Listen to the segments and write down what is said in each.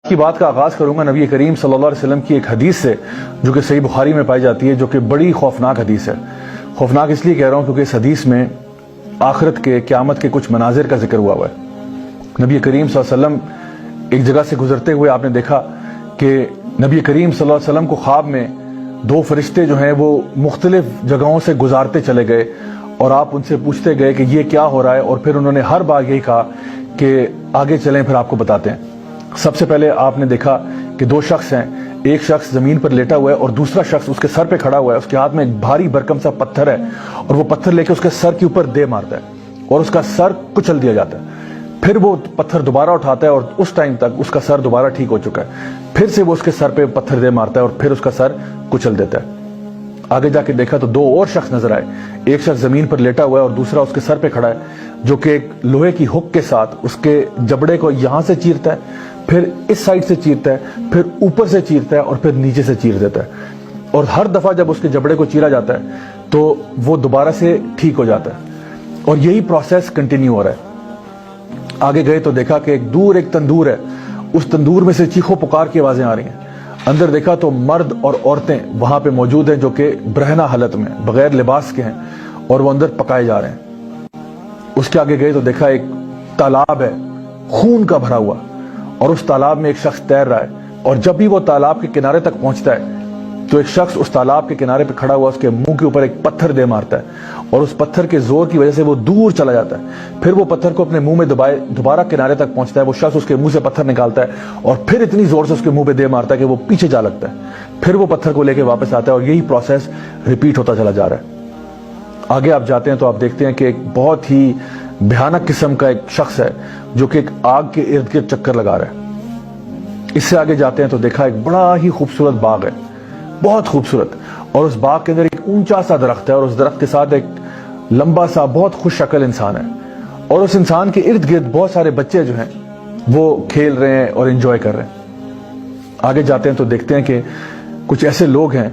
کی بات کا آغاز کروں گا نبی کریم صلی اللہ علیہ وسلم کی ایک حدیث سے جو کہ صحیح بخاری میں پائی جاتی ہے، جو کہ بڑی خوفناک حدیث ہے۔ خوفناک اس لیے کہہ رہا ہوں کیونکہ اس حدیث میں آخرت کے، قیامت کے کچھ مناظر کا ذکر ہوا ہے۔ نبی کریم صلی اللہ علیہ وسلم ایک جگہ سے گزرتے ہوئے آپ نے دیکھا کہ نبی کریم صلی اللہ علیہ وسلم کو خواب میں دو فرشتے جو ہیں وہ مختلف جگہوں سے گزارتے چلے گئے اور آپ ان سے پوچھتے گئے کہ یہ کیا ہو رہا ہے، اور پھر انہوں نے ہر بار یہی کہا کہ آگے چلیں پھر آپ کو بتاتے ہیں۔ سب سے پہلے آپ نے دیکھا کہ دو شخص ہیں، ایک شخص زمین پر لیٹا ہوا ہے اور دوسرا شخص اس کے سر پہ کھڑا ہوا ہے، اس کے ہاتھ میں ایک بھاری بھرکم سا پتھر ہے اور وہ پتھر لے کے اس کے سر کے اوپر دے مارتا ہے اور اس کا سر کچل دیا جاتا ہے۔ پھر وہ پتھر دوبارہ اٹھاتا ہے اور اس ٹائم تک اس کا سر دوبارہ ٹھیک ہو چکا ہے، پھر سے وہ اس کے سر پہ پتھر دے مارتا ہے اور پھر اس کا سر کچل دیتا ہے۔ آگے جا کے دیکھا تو دو اور شخص نظر آئے، ایک شخص زمین پر لیٹا ہوا ہے اور دوسرا اس کے سر پہ کھڑا ہے، جو کہ ایک لوہے کی ہک کے ساتھ اس کے جبڑے کو یہاں سے چیرتا ہے، پھر اس سائڈ سے چیرتا ہے، پھر اوپر سے چیرتا ہے اور پھر نیچے سے چیر دیتا ہے، اور ہر دفعہ جب اس کے جبڑے کو چیرا جاتا ہے تو وہ دوبارہ سے ٹھیک ہو جاتا ہے، اور یہی پروسیس کنٹینیو ہو رہا ہے۔ آگے گئے تو دیکھا کہ ایک دور ایک تندور ہے، اس تندور میں سے چیخو پکار کی آوازیں آ رہی ہیں۔ اندر دیکھا تو مرد اور عورتیں وہاں پہ موجود ہیں جو کہ برہنہ حالت میں بغیر لباس کے ہیں اور وہ اندر پکائے جا رہے ہیں۔ اس کے آگے گئے تو دیکھا ایک تالاب ہے خون کا بھرا ہوا، اور اس تالاب میں ایک شخص تیر رہا ہے، اور جب بھی وہ تالاب کے کنارے تک پہنچتا ہے تو ایک شخص اس تالاب کے کنارے پہ کھڑا ہوا اس کے منہ کے اوپر ایک پتھر دے مارتا ہے، اور اس پتھر کے زور کی وجہ سے وہ دور چلا جاتا ہے۔ پھر وہ پتھر کو اپنے منہ میں دبائے دوبارہ کنارے تک پہنچتا ہے، وہ شخص اس کے منہ سے پتھر نکالتا ہے اور پھر اتنی زور سے اس کے منہ پہ دے مارتا ہے کہ وہ پیچھے جا لگتا ہے، پھر وہ پتھر کو لے کے واپس آتا ہے، اور یہی پروسیس ریپیٹ ہوتا چلا جا رہا ہے۔ آگے آپ جاتے ہیں تو آپ دیکھتے ہیں کہ ایک بہت ہی بھیانک قسم کا ایک شخص ہے جو کہ ایک آگ کے ارد گرد چکر لگا رہا ہے۔ اس سے آگے جاتے ہیں تو دیکھا ایک بڑا ہی خوبصورت باغ ہے، بہت خوبصورت، اور اس باغ کے اندر ایک اونچا سا درخت ہے، اور اس درخت کے ساتھ ایک لمبا سا بہت خوش شکل انسان ہے، اور اس انسان کے ارد گرد بہت سارے بچے جو ہیں وہ کھیل رہے ہیں اور انجوائے کر رہے ہیں۔ آگے جاتے ہیں تو دیکھتے ہیں کہ کچھ ایسے لوگ ہیں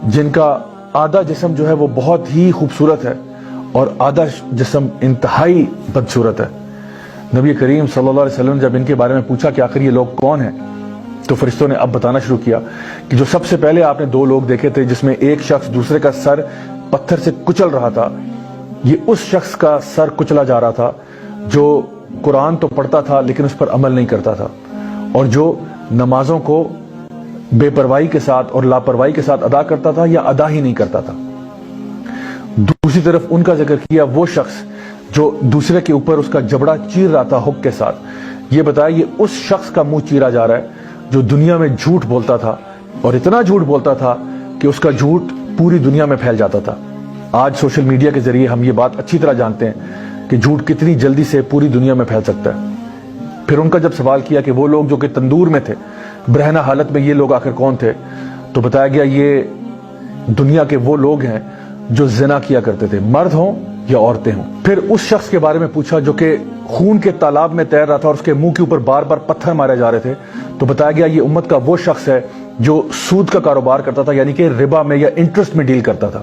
جن کا آدھا جسم جو ہے وہ بہت ہی خوبصورت ہے اور آدھا جسم انتہائی بدصورت ہے۔ نبی کریم صلی اللہ علیہ وسلم جب ان کے بارے میں پوچھا کہ آخر یہ لوگ کون ہیں، تو فرشتوں نے اب بتانا شروع کیا کہ جو سب سے پہلے آپ نے دو لوگ دیکھے تھے جس میں ایک شخص دوسرے کا سر پتھر سے کچل رہا تھا، یہ اس شخص کا سر کچلا جا رہا تھا جو قرآن تو پڑھتا تھا لیکن اس پر عمل نہیں کرتا تھا، اور جو نمازوں کو بے پرواہی کے ساتھ اور لاپرواہی کے ساتھ ادا کرتا تھا یا ادا ہی نہیں کرتا تھا۔ دوسری طرف ان کا ذکر کیا وہ شخص جو دوسرے کے اوپر اس کا جبڑا چیر رہا تھا ہک کے ساتھ، یہ بتایا یہ اس شخص کا منہ چیرا جا رہا ہے جو دنیا میں جھوٹ بولتا تھا، اور اتنا جھوٹ بولتا تھا کہ اس کا جھوٹ پوری دنیا میں پھیل جاتا تھا۔ آج سوشل میڈیا کے ذریعے ہم یہ بات اچھی طرح جانتے ہیں کہ جھوٹ کتنی جلدی سے پوری دنیا میں پھیل سکتا ہے۔ پھر ان کا جب سوال کیا کہ وہ لوگ جو کہ تندور میں تھے برہنہ حالت میں، یہ لوگ آخر کون تھے، تو بتایا گیا یہ دنیا کے وہ لوگ ہیں جو زنا کیا کرتے تھے، مرد ہوں یا عورتیں ہوں۔ پھر اس شخص کے بارے میں پوچھا جو کہ خون کے تالاب میں تیر رہا تھا اور اس کے منہ کے اوپر بار بار پتھر مارے جا رہے تھے، تو بتایا گیا یہ امت کا وہ شخص ہے جو سود کا کاروبار کرتا تھا، یعنی کہ ربا میں یا انٹرسٹ میں ڈیل کرتا تھا۔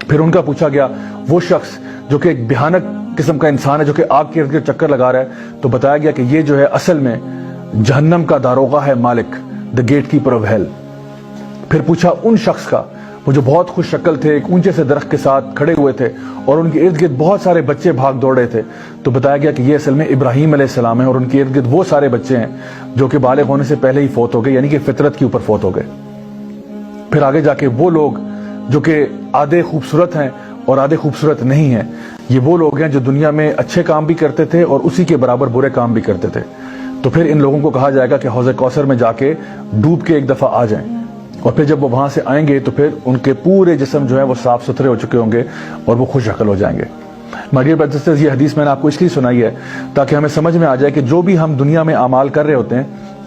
پھر ان کا پوچھا گیا وہ شخص جو کہ ایک بھیانک قسم کا انسان ہے جو کہ آگ کے ارد گرد چکر لگا رہا ہے، تو بتایا گیا کہ یہ جو ہے اصل میں جہنم کا داروغہ ہے، مالک، دا گیٹ کیپر آف ہیل۔ پھر پوچھا ان شخص کا وہ جو بہت خوش شکل تھے، ایک اونچے سے درخت کے ساتھ کھڑے ہوئے تھے اور ان کے ارد گرد بہت سارے بچے بھاگ دوڑ رہے تھے، تو بتایا گیا کہ یہ اصل میں ابراہیم علیہ السلام ہے، اور ان کے ارد گرد وہ سارے بچے ہیں جو کہ بالغ ہونے سے پہلے ہی فوت ہو گئے، یعنی کہ فطرت کے اوپر فوت ہو گئے۔ پھر آگے جا کے وہ لوگ جو کہ آدھے خوبصورت ہیں اور آدھے خوبصورت نہیں ہیں، یہ وہ لوگ ہیں جو دنیا میں اچھے کام بھی کرتے تھے اور اسی کے برابر برے کام بھی کرتے تھے۔ تو پھر ان لوگوں کو کہا جائے گا کہ حوض کوثر میں جا کے ڈوب کے ایک دفعہ آ جائیں، اور پھر جب وہ وہاں سے آئیں گے تو پھر ان کے پورے جسم جو ہے وہ صاف ستھرے ہو چکے ہوں گے اور وہ خوش شکل ہو جائیں گے۔ مائی ڈیئر برادرز سسٹرز، یہ حدیث میں نے آپ کو اس لیے سنائی ہے تاکہ ہمیں سمجھ میں آ جائے کہ جو بھی ہم دنیا میں اعمال کر رہے ہوتے ہیں،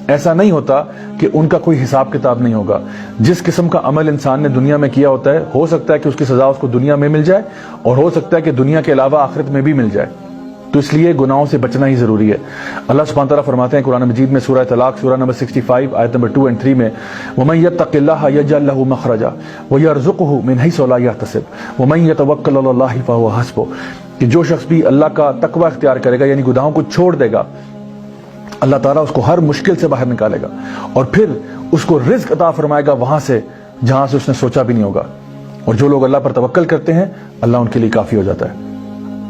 ایسا نہیں ہوتا کہ ان کا کوئی حساب کتاب نہیں ہوگا۔ جس قسم کا عمل انسان نے دنیا میں کیا ہوتا ہے، ہو سکتا ہے کہ اس کی سزا اس کو دنیا میں مل جائے، اور ہو سکتا ہے کہ دنیا کے علاوہ آخرت میں بھی مل جائے، تو اس لیے گناہوں سے بچنا ہی ضروری ہے۔ اللہ سبحانہ تعالیٰ فرماتے ہیں قرآن مجید میں سورہ طلاق سورہ نمبر 65 آیت نمبر 2 اور 3 میں وَمَن يَتَّقِ اللَّهَ يَجْعَل لَّهُ مَخْرَجًا وَيَرْزُقْهُ مِنْ حَيْثُ لَا يَحْتَسِبُ وَمَن يَتَوَكَّلْ عَلَى اللَّهِ فَهُوَ حَسْبُهُ، کہ جو شخص بھی اللہ کا تقوی اختیار کرے گا، یعنی گناہوں کو چھوڑ دے گا، اللہ تعالیٰ اس کو ہر مشکل سے باہر نکالے گا اور پھر اس کو رزق عطا فرمائے گا وہاں سے جہاں سے اس نے سوچا بھی نہیں ہوگا. اور جو لوگ اللہ پر توکل کرتے ہیں اللہ ان کے لیے کافی ہو جاتا ہے.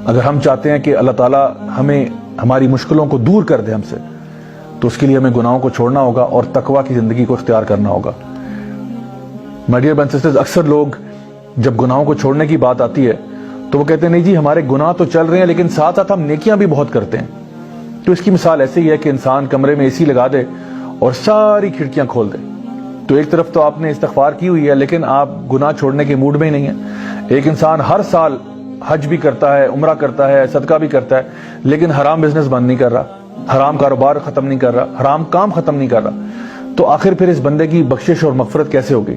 اگر ہم چاہتے ہیں کہ اللہ تعالیٰ ہمیں ہماری مشکلوں کو دور کر دے ہم سے, تو اس کے لیے ہمیں گناہوں کو چھوڑنا ہوگا اور تقویٰ کی زندگی کو اختیار کرنا ہوگا. My dear brothers and sisters, اکثر لوگ جب گناہوں کو چھوڑنے کی بات آتی ہے تو وہ کہتے ہیں نہیں جی ہمارے گناہ تو چل رہے ہیں لیکن ساتھ ساتھ ہم نیکیاں بھی بہت کرتے ہیں. تو اس کی مثال ایسے ہی ہے کہ انسان کمرے میں اے سی لگا دے اور ساری کھڑکیاں کھول دے. تو ایک طرف تو آپ نے استغفار کی ہوئی ہے لیکن آپ گناہ چھوڑنے کے موڈ میں ہی نہیں ہیں. ایک انسان ہر سال حج بھی کرتا ہے, عمرہ کرتا ہے, صدقہ بھی کرتا ہے, لیکن حرام بزنس بند نہیں کر رہا, حرام کاروبار ختم نہیں کر رہا, حرام کام ختم نہیں کر رہا. تو آخر پھر اس بندے کی بخشش اور مغفرت کیسے ہوگی؟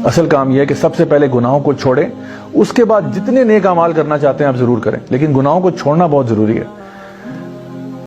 اصل کام یہ ہے کہ سب سے پہلے گناہوں کو چھوڑیں, اس کے بعد جتنے نیک اعمال کرنا چاہتے ہیں آپ ضرور کریں, لیکن گناہوں کو چھوڑنا بہت ضروری ہے.